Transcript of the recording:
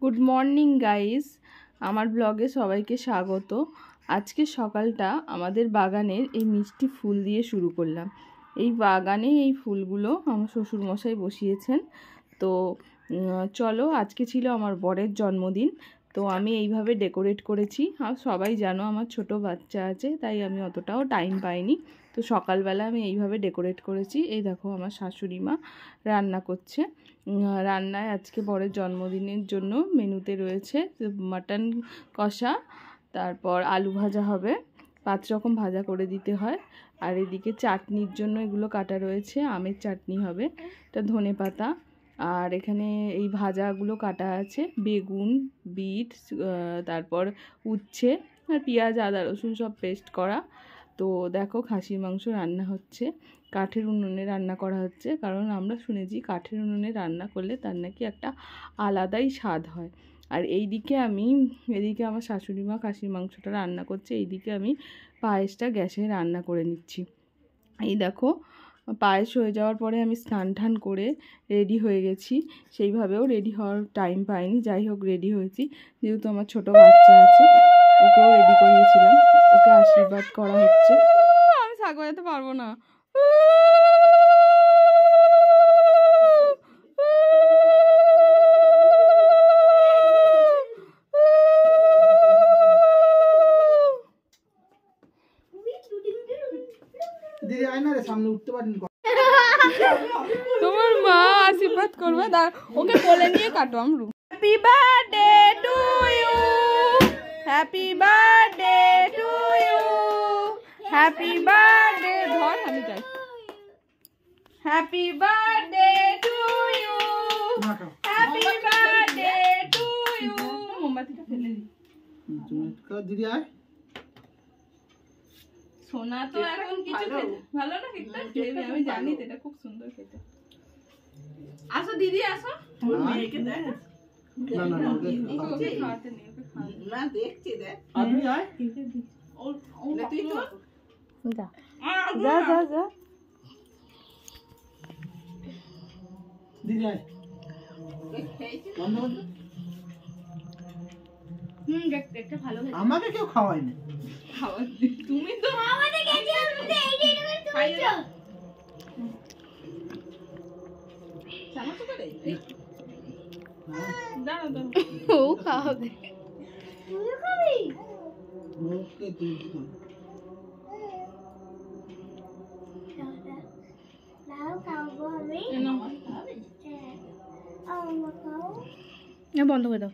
Good morning guys, আমার ব্লগে সবাইকে স্বাগত। আজকে সকালটা আমাদের বাগানের এই মিষ্টি ফুল দিয়ে শুরু করলাম। এই বাগানে এই ফুলগুলো আমার শ্বশুরমশাই বসিয়েছেন। তো চলো, আজকে ছিল আমার বরের জন্মদিন, তো আমি এইভাবে ডেকোরেট করেছি। আর সবাই জানো আমার ছোট বাচ্চা আছে, তাই আমি অতটাও টাইম পাইনি। তো সকালবেলা আমি এইভাবে ডেকোরেট করেছি। এই দেখো আমার শাশুড়ি মা রান্না করছে। রান্নায় আজকে বরের জন্মদিনের জন্য মেনুতে রয়েছে মাটন কষা, তারপর আলু ভাজা হবে, 5 রকম ভাজা করে দিতে হয়। আর এদিকে চাটনির জন্য এগুলো কাটা রয়েছে, আমের চাটনি হবে, এটা ধনেপাতা। আর এখানে এই ভাজাগুলো কাটা আছে, বেগুন, বিট, তারপর উচ্ছে আর পেঁয়াজ, আদা রসুন সব পেস্ট করা। তো দেখো খাসির মাংস রান্না হচ্ছে, কাঠের উনুনে রান্না করা হচ্ছে, কারণ আমরা শুনেছি কাঠের উনুনে রান্না করলে তার নাকি একটা আলাদাই স্বাদ হয়। আর এদিকে আমার শাশুড়ি মা খাসির মাংসটা রান্না করছে, এইদিকে আমি পায়েসটা গ্যাসে রান্না করে নিচ্ছি। এই দেখো পায়েস হয়ে যাওয়ার পরে আমি স্নান টান করে রেডি হয়ে গেছি। সেইভাবেও রেডি হওয়ার টাইম পাইনি, যাই হোক রেডি হয়েছি। যেহেতু আমার ছোট বাচ্চা আছে, ওকেও রেডি করিয়েছিলাম, ওকে আশীর্বাদ করা হচ্ছে। আমি শাক বাজাতে পারবো না। তোমার মা আশীর্বাদ করবে, ওকে কোলে নিয়ে কাটো আমরু। Happy birthday to you, happy birthday to you, happy birthday. ধর আমি যাই। Happy birthday to you, happy birthday to you. মোমবাতিটা ফেলে দি। দিদি আয়। সোনা তো এখন কিছু ভালো না খেতে, আমি জানি এটা খুব সুন্দর খেতে। আসো দিদি, আসো। মেয়েকে দেখ। না দেখছি, দেখ আপনি আয়। তুই তো যা যা যা যা। দিদি আয়। দেখতে ভালো। আমাকে কেউ খাওয়ায়নি। তুমি তো আমাদের গেছি, খাইছো চামচ করে দাও দাও। ও খাবে, তুই খাবি? ওকে তুই তো নাও খাবো আমি। না খাবে, আমা খাও। না বন্ধ করে দাও।